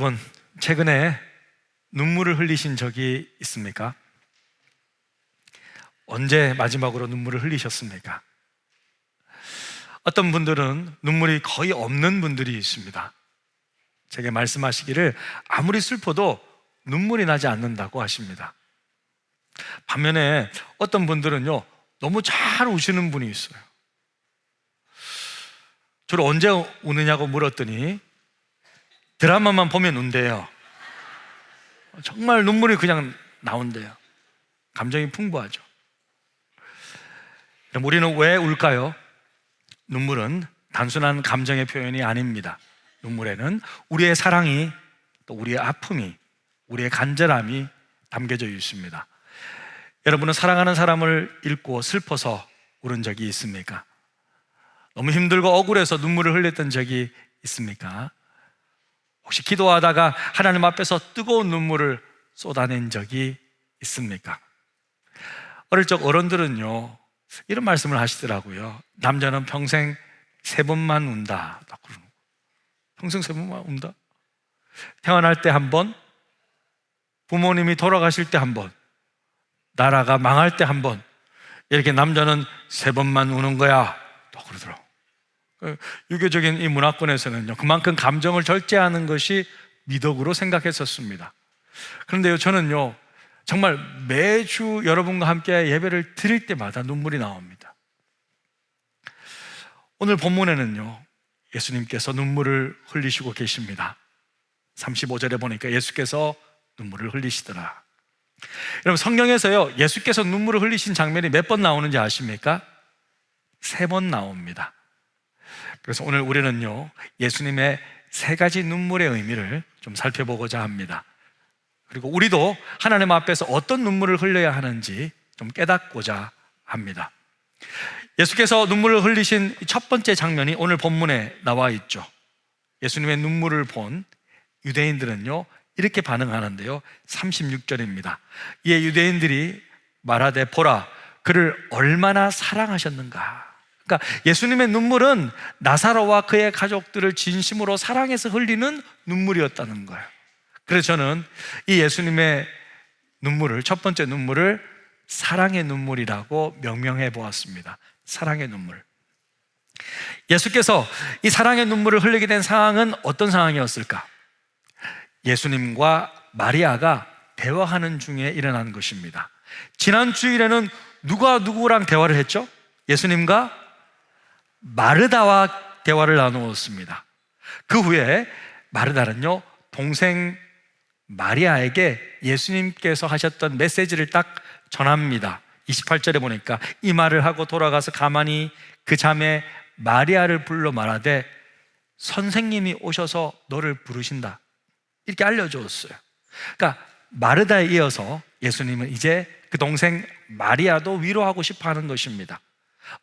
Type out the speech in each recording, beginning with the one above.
여러분, 최근에 눈물을 흘리신 적이 있습니까? 언제 마지막으로 눈물을 흘리셨습니까? 어떤 분들은 눈물이 거의 없는 분들이 있습니다. 제게 말씀하시기를 아무리 슬퍼도 눈물이 나지 않는다고 하십니다. 반면에 어떤 분들은요, 너무 잘 우시는 분이 있어요. 주로 언제 우느냐고 물었더니 드라마만 보면 운대요. 정말 눈물이 그냥 나온대요. 감정이 풍부하죠. 그럼 우리는 왜 울까요? 눈물은 단순한 감정의 표현이 아닙니다. 눈물에는 우리의 사랑이, 또 우리의 아픔이, 우리의 간절함이 담겨져 있습니다. 여러분은 사랑하는 사람을 잃고 슬퍼서 울은 적이 있습니까? 너무 힘들고 억울해서 눈물을 흘렸던 적이 있습니까? 혹시 기도하다가 하나님 앞에서 뜨거운 눈물을 쏟아낸 적이 있습니까? 어릴 적 어른들은요, 이런 말씀을 하시더라고요. 남자는 평생 3번만 운다. 평생 3번만 운다? 태어날 때 한 번, 부모님이 돌아가실 때 한 번, 나라가 망할 때 한 번, 이렇게 남자는 3번만 우는 거야. 또 그러더라고. 유교적인 이 문화권에서는요, 그만큼 감정을 절제하는 것이 미덕으로 생각했었습니다. 그런데요, 저는요, 정말 매주 여러분과 함께 예배를 드릴 때마다 눈물이 나옵니다. 오늘 본문에는요, 예수님께서 눈물을 흘리시고 계십니다. 35절에 보니까 예수께서 눈물을 흘리시더라. 여러분, 성경에서요, 예수께서 눈물을 흘리신 장면이 몇 번 나오는지 아십니까? 3번 나옵니다. 그래서 오늘 우리는요, 예수님의 3가지 눈물의 의미를 좀 살펴보고자 합니다. 그리고 우리도 하나님 앞에서 어떤 눈물을 흘려야 하는지 좀 깨닫고자 합니다. 예수께서 눈물을 흘리신 첫 번째 장면이 오늘 본문에 나와 있죠. 예수님의 눈물을 본 유대인들은요, 이렇게 반응하는데요, 36절입니다. 이에 유대인들이 말하되 보라, 그를 얼마나 사랑하셨는가. 그러니까 예수님의 눈물은 나사로와 그의 가족들을 진심으로 사랑해서 흘리는 눈물이었다는 거예요. 그래서 저는 이 예수님의 눈물을, 첫 번째 눈물을 사랑의 눈물이라고 명명해 보았습니다. 사랑의 눈물. 예수께서 이 사랑의 눈물을 흘리게 된 상황은 어떤 상황이었을까? 예수님과 마리아가 대화하는 중에 일어난 것입니다. 지난 주일에는 누가 누구랑 대화를 했죠? 예수님과 마르다와 대화를 나누었습니다. 그 후에 마르다는요, 동생 마리아에게 예수님께서 하셨던 메시지를 딱 전합니다. 28절에 보니까 이 말을 하고 돌아가서 가만히 그 자매 마리아를 불러 말하되 선생님이 오셔서 너를 부르신다, 이렇게 알려주었어요. 그러니까 마르다에 이어서 예수님은 이제 그 동생 마리아도 위로하고 싶어 하는 것입니다.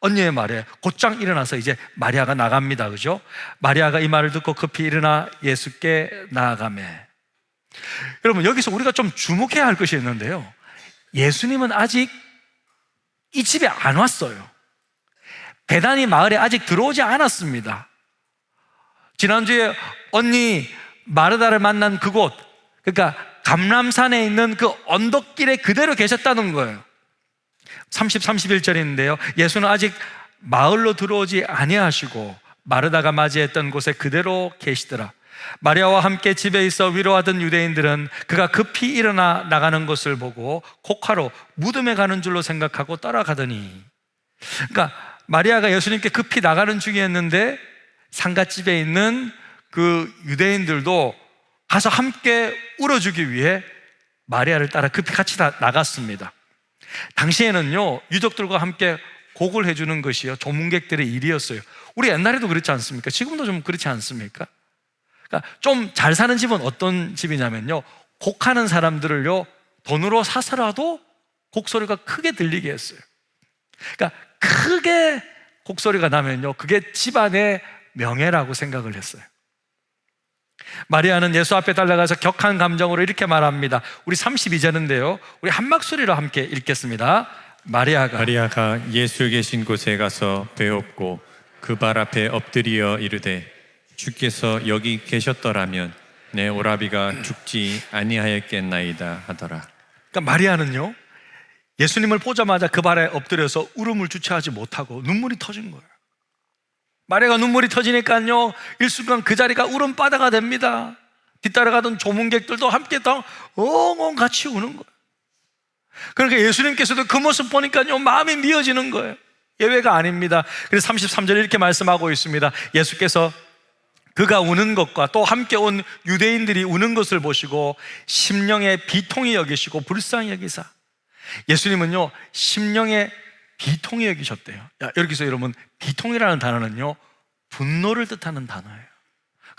언니의 말에 곧장 일어나서 이제 마리아가 나갑니다. 그죠? 마리아가 이 말을 듣고 급히 일어나 예수께 나아가매. 여러분, 여기서 우리가 좀 주목해야 할 것이 있는데요, 예수님은 아직 이 집에 안 왔어요. 베다니 마을에 아직 들어오지 않았습니다. 지난주에 언니 마르다를 만난 그곳, 그러니까 감람산에 있는 그 언덕길에 그대로 계셨다는 거예요. 30, 31절인데요, 예수는 아직 마을로 들어오지 아니하시고 마르다가 맞이했던 곳에 그대로 계시더라. 마리아와 함께 집에 있어 위로하던 유대인들은 그가 급히 일어나 나가는 것을 보고 곡하러 무덤에 가는 줄로 생각하고 따라가더니, 그러니까 마리아가 예수님께 급히 나가는 중이었는데 상갓집에 있는 그 유대인들도 가서 함께 울어주기 위해 마리아를 따라 급히 같이 나갔습니다. 당시에는요, 유족들과 함께 곡을 해주는 것이요, 조문객들의 일이었어요. 우리 옛날에도 그렇지 않습니까? 지금도 좀 그렇지 않습니까? 그러니까 좀 잘 사는 집은 어떤 집이냐면요, 곡하는 사람들을요 돈으로 사서라도 곡소리가 크게 들리게 했어요. 그러니까 크게 곡소리가 나면요, 그게 집안의 명예라고 생각을 했어요. 마리아는 예수 앞에 달려가서 격한 감정으로 이렇게 말합니다. 우리 32절인데요, 우리 한 목소리로 함께 읽겠습니다. 마리아가 예수 계신 곳에 가서 배웠고 그 발 앞에 엎드려 이르되 주께서 여기 계셨더라면 내 오라비가 죽지 아니하였겠나이다 하더라. 그러니까 마리아는요, 예수님을 보자마자 그 발에 엎드려서 울음을 주체하지 못하고 눈물이 터진 거예요. 마리아가 눈물이 터지니까요, 일순간 그 자리가 울음바다가 됩니다. 뒤따라가던 조문객들도 함께 다 엉엉 같이 우는 거예요. 그러니까 예수님께서도 그 모습 보니까요, 마음이 미어지는 거예요. 예외가 아닙니다. 그래서 33절에 이렇게 말씀하고 있습니다. 예수께서 그가 우는 것과 또 함께 온 유대인들이 우는 것을 보시고 심령의 비통히 여기시고 불쌍히 여기사. 예수님은요, 심령의 비통히 여기셨대요. 여기서 여러분, 비통이라는 단어는요, 분노를 뜻하는 단어예요.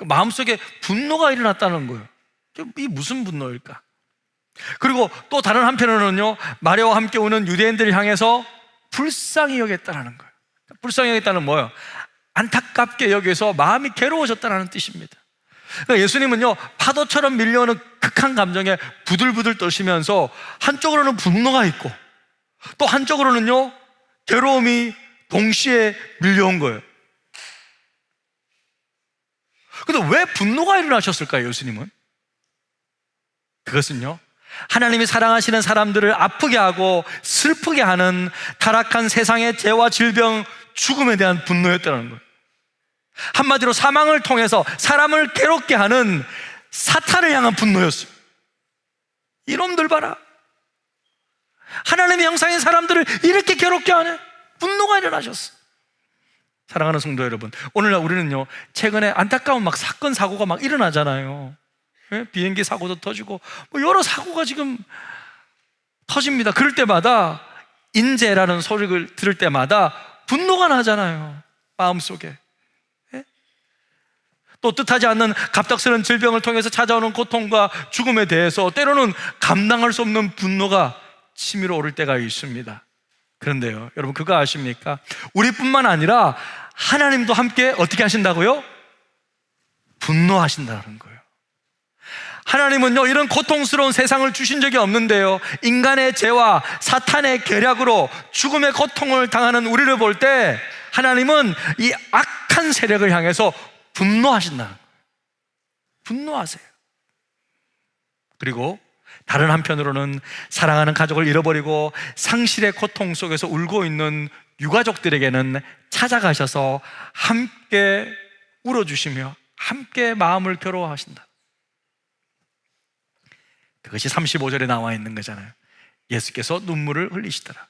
마음속에 분노가 일어났다는 거예요. 이 무슨 분노일까? 그리고 또 다른 한편으로는요, 마리아와 함께 오는 유대인들을 향해서 불쌍히 여겼다는 거예요. 불쌍히 여겼다는 뭐예요? 안타깝게 여기서 마음이 괴로워졌다는 뜻입니다. 그러니까 예수님은요, 파도처럼 밀려오는 극한 감정에 부들부들 떠시면서 한쪽으로는 분노가 있고 또 한쪽으로는요, 괴로움이 동시에 밀려온 거예요. 근데 왜 분노가 일어나셨을까요, 예수님은? 그것은요, 하나님이 사랑하시는 사람들을 아프게 하고 슬프게 하는 타락한 세상의 죄와 질병, 죽음에 대한 분노였다는 거예요. 한마디로 사망을 통해서 사람을 괴롭게 하는 사탄을 향한 분노였어요. 이놈들 봐라, 하나님의 형상인 사람들을 이렇게 괴롭게 하네. 분노가 일어나셨어. 사랑하는 성도 여러분, 오늘날 우리는요, 최근에 안타까운 막 사건 사고가 막 일어나잖아요. 예? 비행기 사고도 터지고 뭐 여러 사고가 지금 터집니다. 그럴 때마다 인재라는 소리를 들을 때마다 분노가 나잖아요, 마음속에. 예? 또 뜻하지 않는 갑작스러운 질병을 통해서 찾아오는 고통과 죽음에 대해서 때로는 감당할 수 없는 분노가 치밀어 오를 때가 있습니다. 그런데요, 여러분, 그거 아십니까? 우리뿐만 아니라 하나님도 함께 어떻게 하신다고요? 분노하신다는 거예요. 하나님은요, 이런 고통스러운 세상을 주신 적이 없는데요, 인간의 죄와 사탄의 계략으로 죽음의 고통을 당하는 우리를 볼 때 하나님은 이 악한 세력을 향해서 분노하신다는 거예요. 분노하세요. 그리고 다른 한편으로는 사랑하는 가족을 잃어버리고 상실의 고통 속에서 울고 있는 유가족들에게는 찾아가셔서 함께 울어주시며 함께 마음을 괴로워하신다. 그것이 35절에 나와 있는 거잖아요. 예수께서 눈물을 흘리시더라.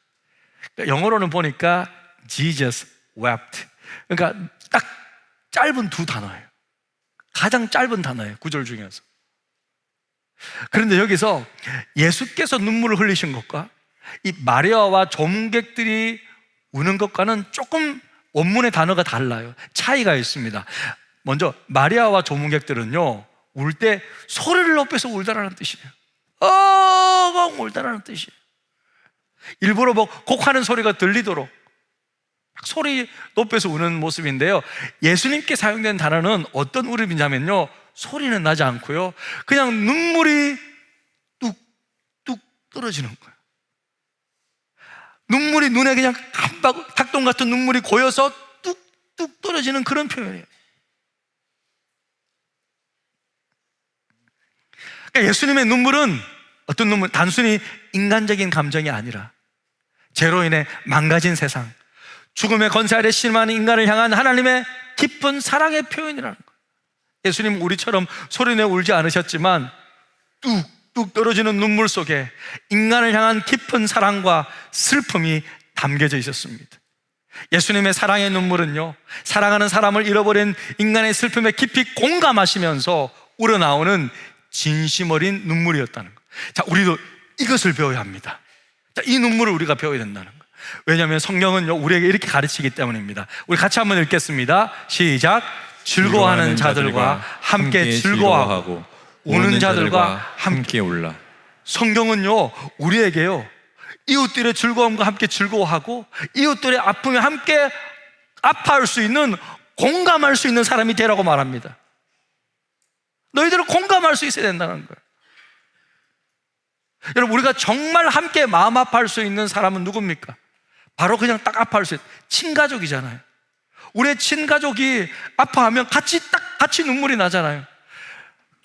그러니까 영어로는 보니까 Jesus wept. 그러니까 딱 짧은 두 단어예요. 가장 짧은 단어예요, 구절 중에서. 그런데 여기서 예수께서 눈물을 흘리신 것과 이 마리아와 조문객들이 우는 것과는 조금 원문의 단어가 달라요. 차이가 있습니다. 먼저 마리아와 조문객들은요, 울 때 소리를 높여서 울다라는 뜻이에요. 막 울다라는 뜻이에요. 일부러 뭐 곡하는 소리가 들리도록 소리 높여서 우는 모습인데요, 예수님께 사용된 단어는 어떤 울음이냐면요, 소리는 나지 않고요, 그냥 눈물이 뚝뚝 떨어지는 거예요. 눈물이 눈에 그냥 한 방울, 닭똥 같은 눈물이 고여서 뚝뚝 떨어지는 그런 표현이에요. 그러니까 예수님의 눈물은 어떤 눈물, 단순히 인간적인 감정이 아니라 죄로 인해 망가진 세상, 죽음의 권세 아래 신음하는 인간을 향한 하나님의 깊은 사랑의 표현이라는 거예요. 예수님은 우리처럼 소리내 울지 않으셨지만 뚝뚝 떨어지는 눈물 속에 인간을 향한 깊은 사랑과 슬픔이 담겨져 있었습니다. 예수님의 사랑의 눈물은요, 사랑하는 사람을 잃어버린 인간의 슬픔에 깊이 공감하시면서 우러나오는 진심 어린 눈물이었다는 거예요. 자, 우리도 이것을 배워야 합니다. 자, 이 눈물을 우리가 배워야 된다는 거예요. 왜냐하면 성경은요, 우리에게 이렇게 가르치기 때문입니다. 우리 같이 한번 읽겠습니다. 시작. 즐거워하는 자들과 함께 즐거워하고 우는 자들과 함께 울라. 성경은요, 우리에게요, 이웃들의 즐거움과 함께 즐거워하고 이웃들의 아픔에 함께 아파할 수 있는, 공감할 수 있는 사람이 되라고 말합니다. 너희들은 공감할 수 있어야 된다는 거예요. 여러분, 우리가 정말 함께 마음 아파할 수 있는 사람은 누굽니까? 바로 그냥 딱 아파할 수 있는 친가족이잖아요. 우리의 친가족이 아파하면 같이 눈물이 나잖아요.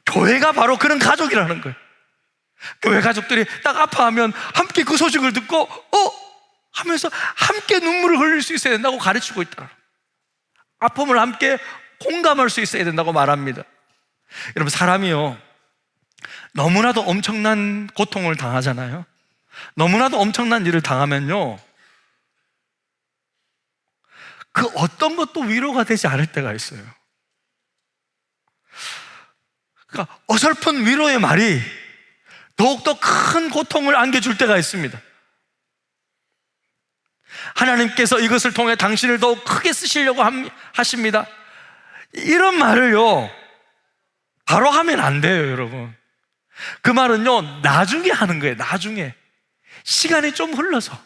교회가 바로 그런 가족이라는 거예요. 교회 가족들이 딱 아파하면 함께 그 소식을 듣고 하면서 함께 눈물을 흘릴 수 있어야 된다고 가르치고 있다. 아픔을 함께 공감할 수 있어야 된다고 말합니다. 여러분, 사람이요, 너무나도 엄청난 고통을 당하잖아요. 너무나도 엄청난 일을 당하면요, 그 어떤 것도 위로가 되지 않을 때가 있어요. 그러니까 어설픈 위로의 말이 더욱더 큰 고통을 안겨줄 때가 있습니다. 하나님께서 이것을 통해 당신을 더욱 크게 쓰시려고 하십니다. 이런 말을요, 바로 하면 안 돼요, 여러분. 그 말은요, 나중에 하는 거예요. 나중에 시간이 좀 흘러서.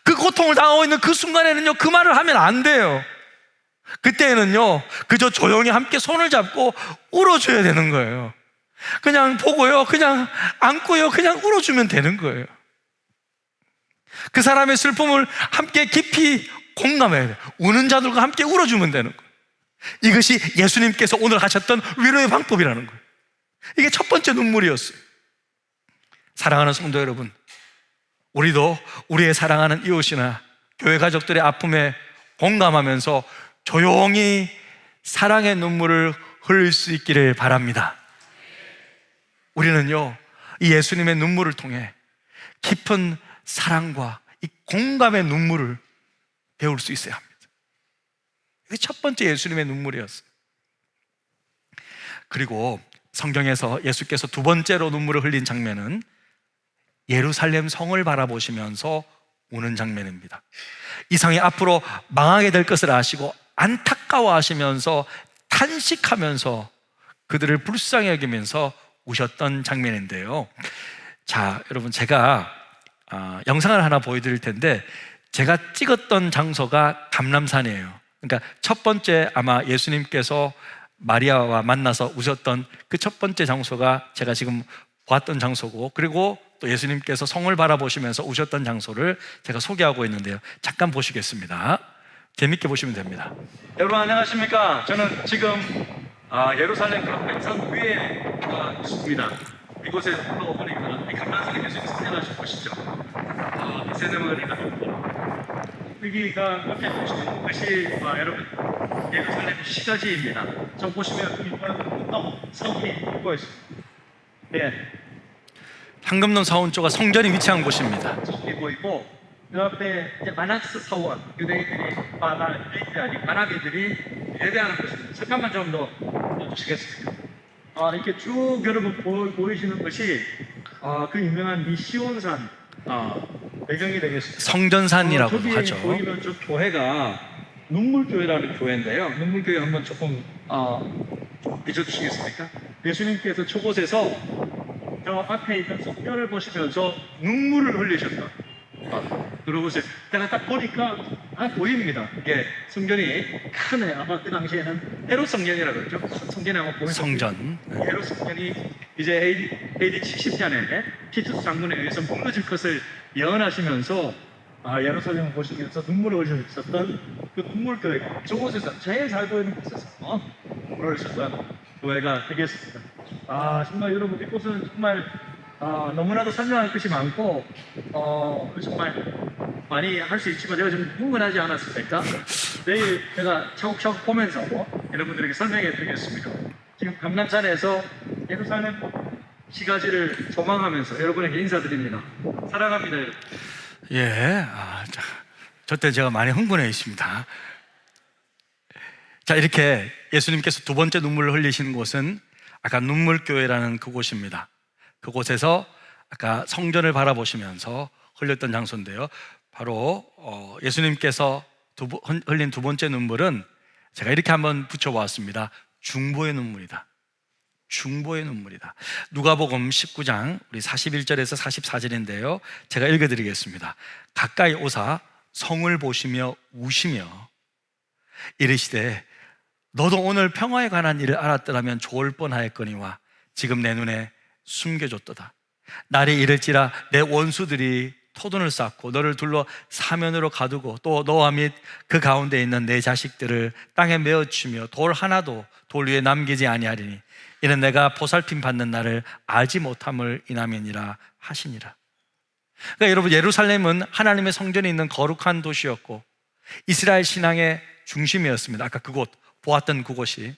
그 고통을 당하고 있는 그 순간에는요, 그 말을 하면 안 돼요. 그때는요, 그저 조용히 함께 손을 잡고 울어줘야 되는 거예요. 그냥 보고요, 그냥 안고요, 그냥 울어주면 되는 거예요. 그 사람의 슬픔을 함께 깊이 공감해야 돼요. 우는 자들과 함께 울어주면 되는 거예요. 이것이 예수님께서 오늘 하셨던 위로의 방법이라는 거예요. 이게 첫 번째 눈물이었어요. 사랑하는 성도 여러분, 우리도 우리의 사랑하는 이웃이나 교회 가족들의 아픔에 공감하면서 조용히 사랑의 눈물을 흘릴 수 있기를 바랍니다. 우리는요, 이 예수님의 눈물을 통해 깊은 사랑과 이 공감의 눈물을 배울 수 있어야 합니다. 이게 첫 번째 예수님의 눈물이었어요. 그리고 성경에서 예수께서 두 번째로 눈물을 흘린 장면은 예루살렘 성을 바라보시면서 우는 장면입니다. 이 성이 앞으로 망하게 될 것을 아시고 안타까워하시면서 탄식하면서 그들을 불쌍히 여기면서 우셨던 장면인데요. 자, 여러분, 제가 영상을 하나 보여드릴 텐데, 제가 찍었던 장소가 감람산이에요. 그러니까 첫 번째 아마 예수님께서 마리아와 만나서 우셨던 그 첫 번째 장소가 제가 지금 보았던 장소고, 그리고 또 예수님께서 성을 바라보시면서 우셨던 장소를 제가 소개하고 있는데요. 잠깐 보시겠습니다. 재밌게 보시면 됩니다. 여러분 안녕하십니까? 저는 지금 예루살렘 감람산 위에 있습니다. 이곳에 올라오니까 감람산에 예수님 사냥하신 곳이죠. 이 세네마리가 여기가 옆에 보시는 것이 여러분 예루살렘 시가지입니다. 저 보시면 이건 성이 있고 있습니다. 예. 황금동 사원조가 성전이 위치한 곳입니다. 저기 보이고 그 앞에 이제 마낙스 사원, 유대인들이 아랍인들이 예배하는 곳입니다. 잠깐만 좀 더 보시겠습니까? 이렇게 쭉 여러분 보이시는 것이 그 유명한 미시온산 배경이 되겠습니다. 성전산이라고 하죠. 보이면 저 교회가 눈물교회라는 교회인데요. 눈물교회 한번 조금 비춰주시겠습니까? 예수님께서 저곳에서 저 앞에 있는 성전을 보시면서 눈물을 흘리셨다. 들어보세요. 제가 딱 보니까 보입니다. 이게 성전이 크네. 아마 그 당시에는 헤롯 성전이라고 그러죠. 성전에 아마 보면 성전. 헤롯 성전이 이제 AD 70년에 티투스 장군에 의해서 무너질 것을 예언하시면서 예루살렘을 보시면서 눈물을 흘리셨던 그 눈물교회, 저곳에서 제일 잘 보이는 곳에서 눈물을 흘리셨던 교회가 되겠습니다. 정말 여러분, 이곳은 정말 너무나도 설명할 것이 많고 정말 많이 할 수 있지만 제가 좀 흥분하지 않았습니까? 내일 제가 차곡차곡 보면서 여러분들에게 설명해 드리겠습니다. 지금 감람산에서 예루살렘 시가지를 조망하면서 여러분에게 인사드립니다. 사랑합니다, 여러분. 예, 저때 제가 많이 흥분해 있습니다. 자, 이렇게 예수님께서 두 번째 눈물을 흘리시는 곳은 아까 눈물교회라는 그곳입니다. 그곳에서 아까 성전을 바라보시면서 흘렸던 장소인데요. 바로 예수님께서 흘린 두 번째 눈물은 제가 이렇게 한번 붙여보았습니다. 중보의 눈물이다. 중보의 눈물이다. 누가복음 19장 우리 41절에서 44절인데요. 제가 읽어드리겠습니다. 가까이 오사 성을 보시며 우시며 이르시되 너도 오늘 평화에 관한 일을 알았더라면 좋을 뻔하였거니와 지금 내 눈에 숨겨졌도다. 날이 이를지라 내 원수들이 토둔을 쌓고 너를 둘러 사면으로 가두고 또 너와 및 그 가운데 있는 내 자식들을 땅에 메어치며 돌 하나도 돌 위에 남기지 아니하리니 이는 내가 보살핌 받는 날을 알지 못함을 인함이니라 하시니라. 그러니까 여러분, 예루살렘은 하나님의 성전이 있는 거룩한 도시였고 이스라엘 신앙의 중심이었습니다. 아까 그곳 보았던 그곳이.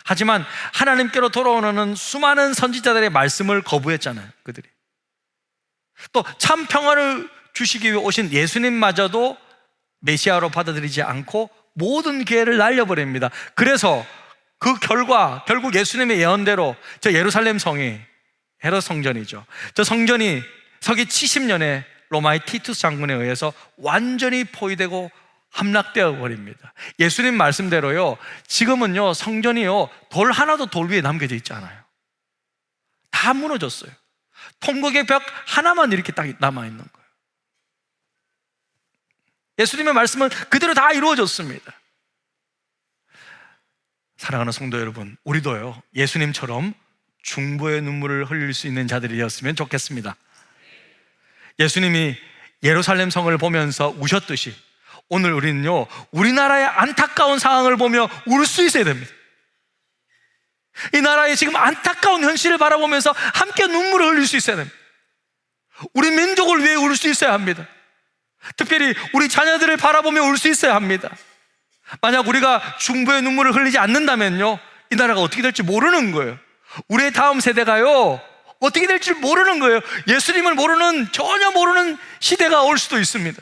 하지만 하나님께로 돌아오는 수많은 선지자들의 말씀을 거부했잖아요, 그들이. 또 참 평화를 주시기 위해 오신 예수님마저도 메시아로 받아들이지 않고 모든 기회를 날려버립니다. 그래서 그 결과 결국 예수님의 예언대로 저 예루살렘 성이 헤롯 성전이죠. 저 성전이 서기 70년에 로마의 티투스 장군에 의해서 완전히 포위되고 함락되어 버립니다. 예수님 말씀대로요, 지금은요 성전이요 돌 하나도 돌 위에 남겨져 있지 않아요. 다 무너졌어요. 통곡의 벽 하나만 이렇게 딱 남아있는 거예요. 예수님의 말씀은 그대로 다 이루어졌습니다. 사랑하는 성도 여러분, 우리도요 예수님처럼 중보의 눈물을 흘릴 수 있는 자들이었으면 좋겠습니다. 예수님이 예루살렘 성을 보면서 우셨듯이 오늘 우리는요 우리나라의 안타까운 상황을 보며 울 수 있어야 됩니다. 이 나라의 지금 안타까운 현실을 바라보면서 함께 눈물을 흘릴 수 있어야 됩니다. 우리 민족을 위해 울 수 있어야 합니다. 특별히 우리 자녀들을 바라보며 울 수 있어야 합니다. 만약 우리가 중보의 눈물을 흘리지 않는다면요 이 나라가 어떻게 될지 모르는 거예요. 우리의 다음 세대가요 어떻게 될지 모르는 거예요. 예수님을 모르는, 전혀 모르는 시대가 올 수도 있습니다.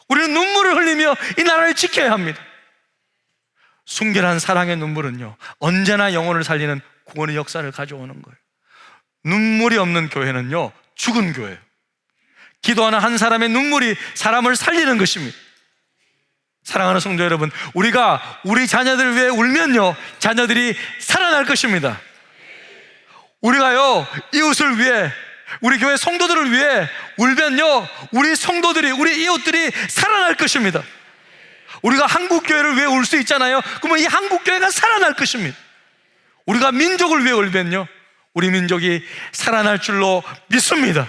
우리는 눈물을 흘리며 이 나라를 지켜야 합니다. 순결한 사랑의 눈물은요 언제나 영혼을 살리는 구원의 역사를 가져오는 거예요. 눈물이 없는 교회는요 죽은 교회예요. 기도하는 한 사람의 눈물이 사람을 살리는 것입니다. 사랑하는 성도 여러분, 우리가 우리 자녀들을 위해 울면요 자녀들이 살아날 것입니다. 우리가요 이웃을 위해, 우리 교회 성도들을 위해 울면요 우리 성도들이, 우리 이웃들이 살아날 것입니다. 우리가 한국교회를 위해 울 수 있잖아요. 그러면 이 한국교회가 살아날 것입니다. 우리가 민족을 위해 울면요 우리 민족이 살아날 줄로 믿습니다.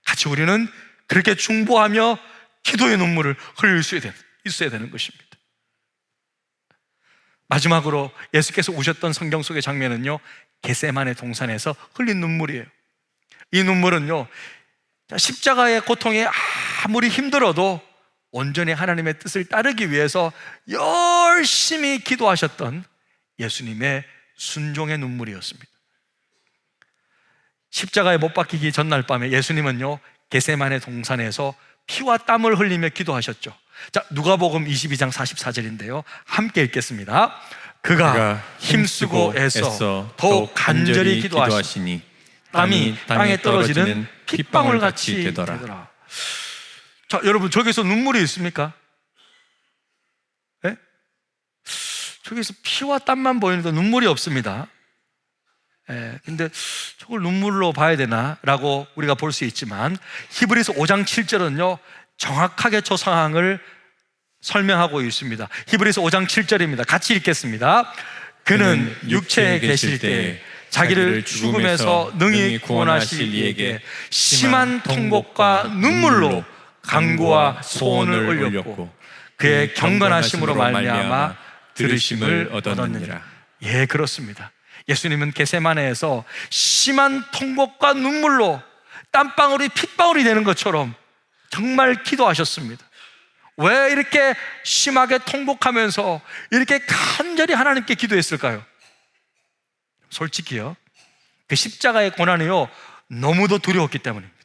같이 우리는 그렇게 중보하며 기도의 눈물을 흘릴 수 있어야 되는 것입니다. 마지막으로 예수께서 우셨던 성경 속의 장면은요 겟세마네 동산에서 흘린 눈물이에요. 이 눈물은요 십자가의 고통이 아무리 힘들어도 온전히 하나님의 뜻을 따르기 위해서 열심히 기도하셨던 예수님의 순종의 눈물이었습니다. 십자가에 못 박히기 전날 밤에 예수님은요 겟세마네 동산에서 피와 땀을 흘리며 기도하셨죠. 자, 누가복음 22장 44절인데요 함께 읽겠습니다. 그가 힘쓰고 애써 더욱 간절히 기도하시니 땀이 땅에 떨어지는 핏방울같이 되더라. 자, 여러분, 저기서 눈물이 있습니까? 네? 저기서 피와 땀만 보이는데 눈물이 없습니다. 근데 저걸 눈물로 봐야 되나? 라고 우리가 볼 수 있지만 히브리서 5장 7절은요 정확하게 저 상황을 설명하고 있습니다. 히브리서 5장 7절입니다. 같이 읽겠습니다. 그는 육체에 계실 때에 자기를 죽음에서 능히 구원하실 이에게 심한 통곡과 눈물로 간구와 소원을 올렸고 그의 경건하심으로 말미암아 들으심을 얻었느니라. 예, 그렇습니다. 예수님은 겟세마네에서 심한 통곡과 눈물로 땀방울이 핏방울이 되는 것처럼 정말 기도하셨습니다. 왜 이렇게 심하게 통곡하면서 이렇게 간절히 하나님께 기도했을까요? 솔직히요 그 십자가의 고난이요 너무도 두려웠기 때문입니다.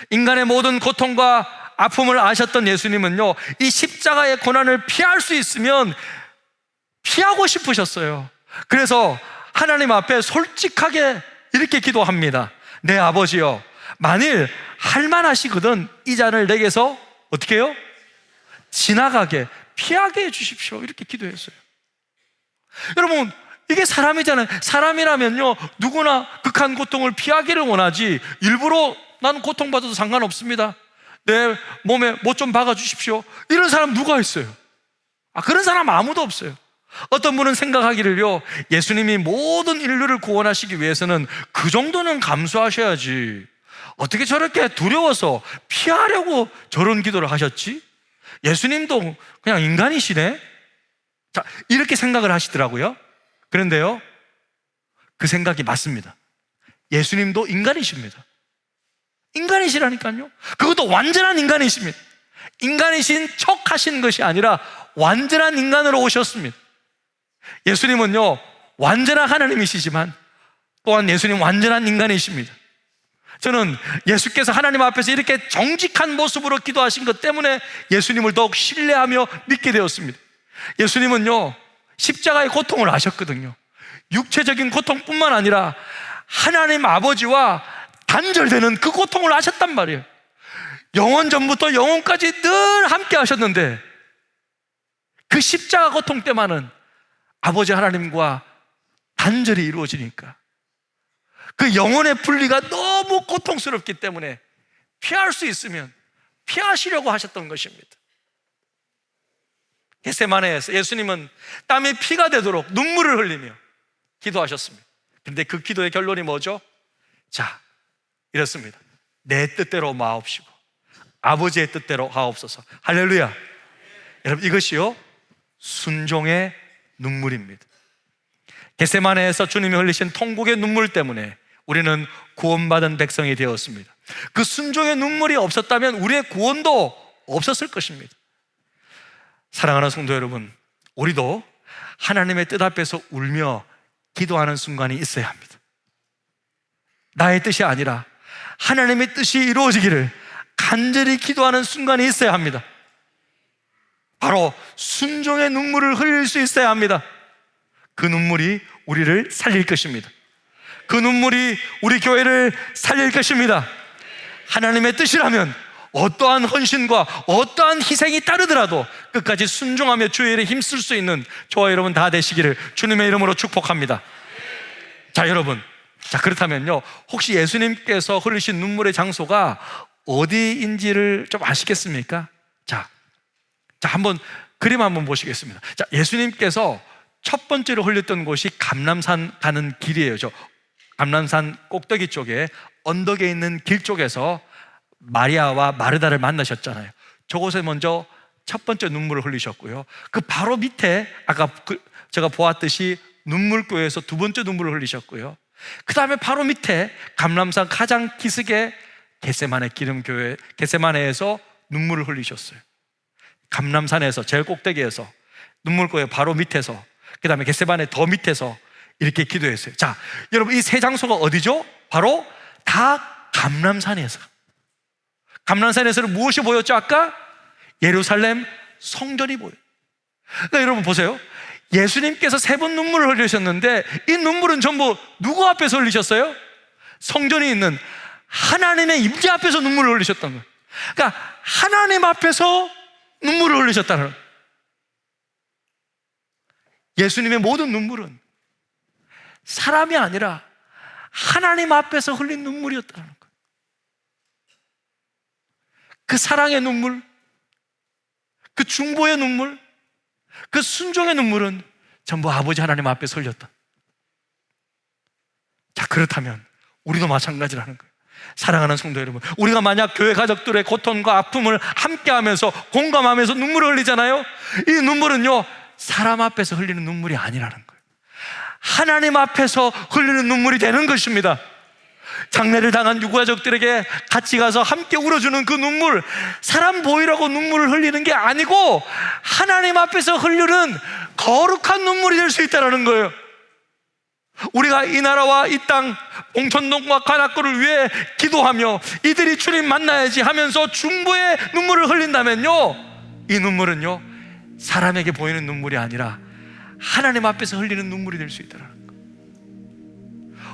인간의 모든 고통과 아픔을 아셨던 예수님은요 이 십자가의 고난을 피할 수 있으면 피하고 싶으셨어요. 그래서 하나님 앞에 솔직하게 이렇게 기도합니다. 내 아버지여, 만일 할만하시거든 이 잔을 내게서 어떻게 해요? 지나가게, 피하게 해주십시오. 이렇게 기도했어요. 여러분, 이게 사람이잖아요. 사람이라면요 누구나 극한 고통을 피하기를 원하지 일부러 나는 고통받아도 상관없습니다, 내 몸에 못 좀 박아주십시오, 이런 사람 누가 있어요? 그런 사람 아무도 없어요. 어떤 분은 생각하기를요 예수님이 모든 인류를 구원하시기 위해서는 그 정도는 감수하셔야지 어떻게 저렇게 두려워서 피하려고 저런 기도를 하셨지? 예수님도 그냥 인간이시네? 자, 이렇게 생각을 하시더라고요. 그런데요, 그 생각이 맞습니다. 예수님도 인간이십니다. 인간이시라니까요. 그것도 완전한 인간이십니다. 인간이신 척 하신 것이 아니라 완전한 인간으로 오셨습니다. 예수님은요, 완전한 하나님이시지만 또한 예수님 완전한 인간이십니다. 저는 예수께서 하나님 앞에서 이렇게 정직한 모습으로 기도하신 것 때문에 예수님을 더욱 신뢰하며 믿게 되었습니다. 예수님은요, 십자가의 고통을 아셨거든요. 육체적인 고통뿐만 아니라 하나님 아버지와 단절되는 그 고통을 아셨단 말이에요. 영원 전부터 영원까지 늘 함께 하셨는데 그 십자가 고통 때만은 아버지 하나님과 단절이 이루어지니까 그 영혼의 분리가 너무 고통스럽기 때문에 피할 수 있으면 피하시려고 하셨던 것입니다. 겟세마네에서 예수님은 땀이 피가 되도록 눈물을 흘리며 기도하셨습니다. 그런데 그 기도의 결론이 뭐죠? 자, 이렇습니다. 내 뜻대로 마옵시고 아버지의 뜻대로 하옵소서. 할렐루야. 여러분, 이것이요 순종의 눈물입니다. 겟세마네에서 주님이 흘리신 통곡의 눈물 때문에 우리는 구원받은 백성이 되었습니다. 그 순종의 눈물이 없었다면 우리의 구원도 없었을 것입니다. 사랑하는 성도 여러분, 우리도 하나님의 뜻 앞에서 울며 기도하는 순간이 있어야 합니다. 나의 뜻이 아니라 하나님의 뜻이 이루어지기를 간절히 기도하는 순간이 있어야 합니다. 바로 순종의 눈물을 흘릴 수 있어야 합니다. 그 눈물이 우리를 살릴 것입니다. 그 눈물이 우리 교회를 살릴 것입니다. 하나님의 뜻이라면 어떠한 헌신과 어떠한 희생이 따르더라도 끝까지 순종하며 주의 일에 힘쓸 수 있는 저와 여러분 다 되시기를 주님의 이름으로 축복합니다. 자, 여러분, 자, 그렇다면요, 혹시 예수님께서 흘리신 눈물의 장소가 어디인지를 좀 아시겠습니까? 자, 한번 그림 한번 보시겠습니다. 자, 예수님께서 첫 번째로 흘렸던 곳이 감람산 가는 길이에요. 저 감람산 꼭대기 쪽에 언덕에 있는 길 쪽에서 마리아와 마르다를 만나셨잖아요. 저곳에 먼저 첫 번째 눈물을 흘리셨고요. 그 바로 밑에 아까 제가 보았듯이 눈물교회에서 두 번째 눈물을 흘리셨고요. 그 다음에 바로 밑에 감람산 가장 기슭에 겟세마네 기름교회 겟세마네에서 눈물을 흘리셨어요. 감람산에서 제일 꼭대기에서, 눈물교회 바로 밑에서, 그 다음에 겟세마네 더 밑에서 이렇게 기도했어요. 자, 여러분, 이 세 장소가 어디죠? 바로 다 감람산에서. 감람산에서는 무엇이 보였죠? 아까 예루살렘 성전이 보여요. 그러니까 여러분 보세요. 예수님께서 세 번 눈물을 흘리셨는데 이 눈물은 전부 누구 앞에서 흘리셨어요? 성전이 있는 하나님의 임재 앞에서 눈물을 흘리셨던 거예요. 그러니까 하나님 앞에서 눈물을 흘리셨다는 거예요. 예수님의 모든 눈물은 사람이 아니라 하나님 앞에서 흘린 눈물이었다는 거예요. 그 사랑의 눈물, 그 중보의 눈물, 그 순종의 눈물은 전부 아버지 하나님 앞에서 흘렸다. 자, 그렇다면 우리도 마찬가지라는 거예요. 사랑하는 성도 여러분, 우리가 만약 교회 가족들의 고통과 아픔을 함께하면서 공감하면서 눈물을 흘리잖아요. 이 눈물은요, 사람 앞에서 흘리는 눈물이 아니라는 거예요. 하나님 앞에서 흘리는 눈물이 되는 것입니다. 장례를 당한 유가족들에게 같이 가서 함께 울어주는 그 눈물, 사람 보이라고 눈물을 흘리는 게 아니고 하나님 앞에서 흘리는 거룩한 눈물이 될 수 있다는 거예요. 우리가 이 나라와 이 땅 봉천동과 관악구를 위해 기도하며 이들이 주님 만나야지 하면서 중보의 눈물을 흘린다면요, 이 눈물은요 사람에게 보이는 눈물이 아니라 하나님 앞에서 흘리는 눈물이 될 수 있다는 거예요.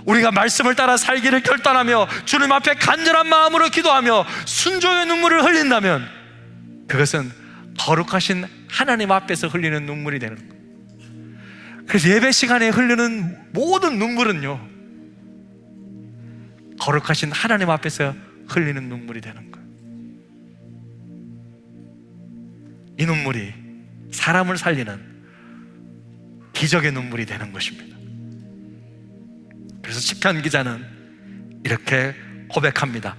우리가 말씀을 따라 살기를 결단하며 주님 앞에 간절한 마음으로 기도하며 순종의 눈물을 흘린다면 그것은 거룩하신 하나님 앞에서 흘리는 눈물이 되는 거예요. 그래서 예배 시간에 흐르는 모든 눈물은요, 거룩하신 하나님 앞에서 흘리는 눈물이 되는 거예요. 이 눈물이 사람을 살리는 기적의 눈물이 되는 것입니다. 그래서 시편 기자는 이렇게 고백합니다.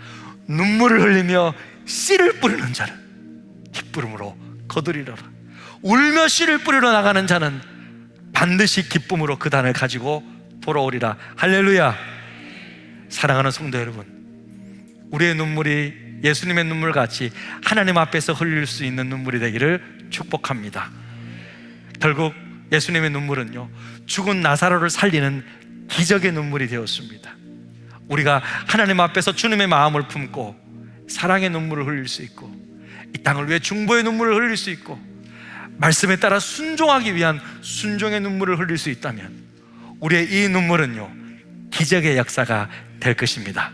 눈물을 흘리며 씨를 뿌리는 자는 기쁨으로 거두리라. 울며 씨를 뿌리러 나가는 자는 반드시 기쁨으로 그 단을 가지고 돌아오리라. 할렐루야. 사랑하는 성도 여러분, 우리의 눈물이 예수님의 눈물같이 하나님 앞에서 흘릴 수 있는 눈물이 되기를 축복합니다. 결국 예수님의 눈물은요, 죽은 나사로를 살리는 기적의 눈물이 되었습니다. 우리가 하나님 앞에서 주님의 마음을 품고 사랑의 눈물을 흘릴 수 있고, 이 땅을 위해 중보의 눈물을 흘릴 수 있고, 말씀에 따라 순종하기 위한 순종의 눈물을 흘릴 수 있다면 우리의 이 눈물은요, 기적의 역사가 될 것입니다.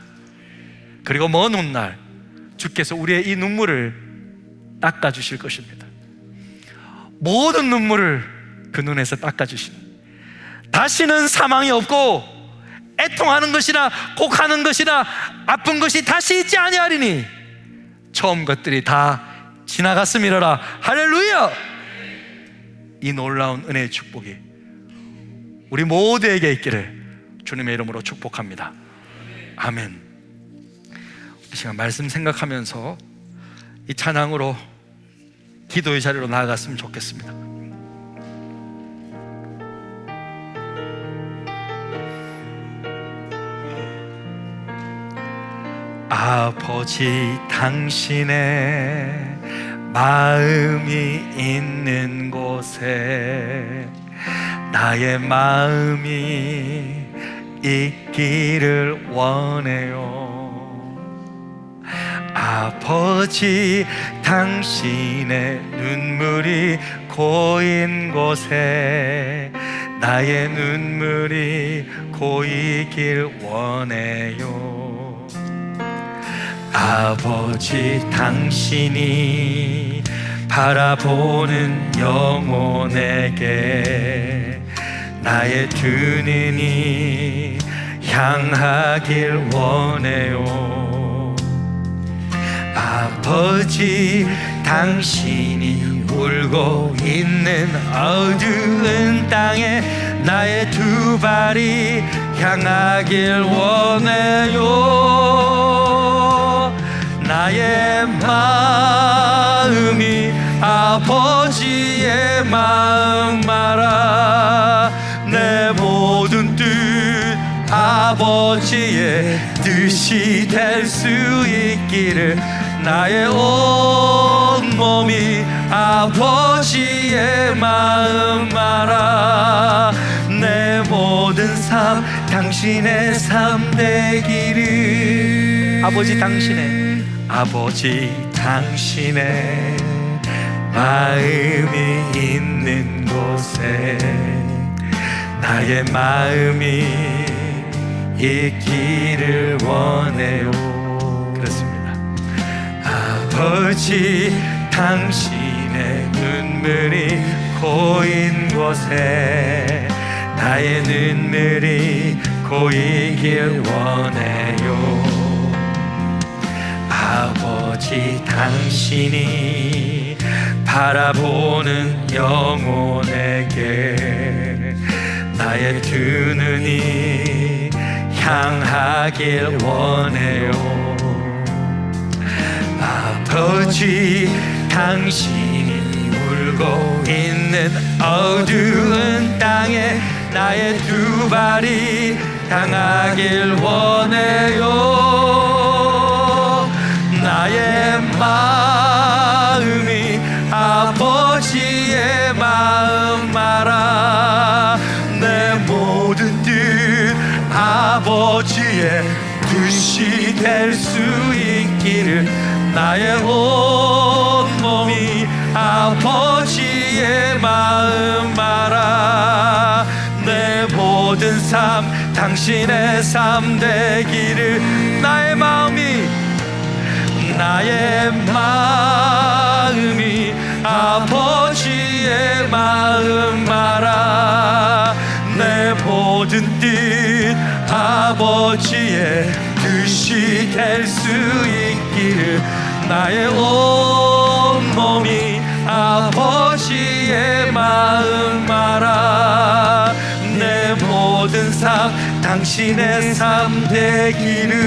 그리고 먼 훗날 주께서 우리의 이 눈물을 닦아주실 것입니다. 모든 눈물을 그 눈에서 닦아주시는, 다시는 사망이 없고 애통하는 것이나 곡하는 것이나 아픈 것이 다시 있지 아니하리니 처음 것들이 다 지나갔음이로라. 할렐루야. 이 놀라운 은혜의 축복이 우리 모두에게 있기를 주님의 이름으로 축복합니다. 아멘. 이 시간 말씀 생각하면서 이 찬양으로 기도의 자리로 나아갔으면 좋겠습니다. 아버지, 당신의 마음이 있는 곳에 나의 마음이 있기를 원해요. 아버지, 당신의 눈물이 고인 곳에 나의 눈물이 고이길 원해요. 아버지, 당신이 바라보는 영혼에게 나의 두 눈이 향하길 원해요. 아버지, 당신이 울고 있는 어두운 땅에 나의 두 발이 향하길 원해요. 나의 마음이 아버지의 마음 말아 내 모든 뜻 아버지의 뜻이 될 수 있기를 나의 온 몸이 아버지의 마음 알아 내 모든 삶 당신의 삶 되기를 아버지 당신의 마음이 있는 곳에 나의 마음이 있기를 원해요. 그렇습니다. 아버지, 당신의 눈물이 고인 곳에 나의 눈물이 고이길 원해요. 아버지, 당신이 바라보는 영혼에게 나의 두 눈이 향하길 원해요. 아버지, 당신이 울고 있는 어두운 땅에 나의 두 발이 향하길 원해요. 나의 마음이 아버지의 마음 알아 내 모든 뜻 아버지의 뜻이 될 수 있기를 나의 온 몸이 아버지의 마음 알아 내 모든 삶 당신의 삶 되기를 나의 마음이 아버지의 마음 알아 내 모든 뜻 아버지의 뜻이 될 수 있기를 나의 온 몸이 아버지의 마음 알아 내 모든 모든 삶 당신의 삶 되기를.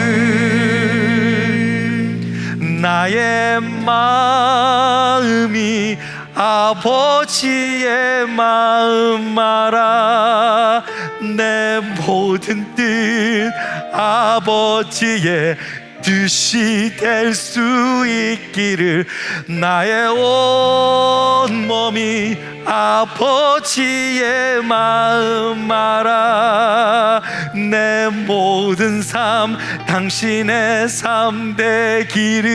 나의 마음이 아버지의 마음 알아. 내 모든 뜻 아버지의 뜻이 될 수 있기를. 나의 온 몸이 아버지의 마음 알아. 내 모든 삶 당신의 삶 되기를.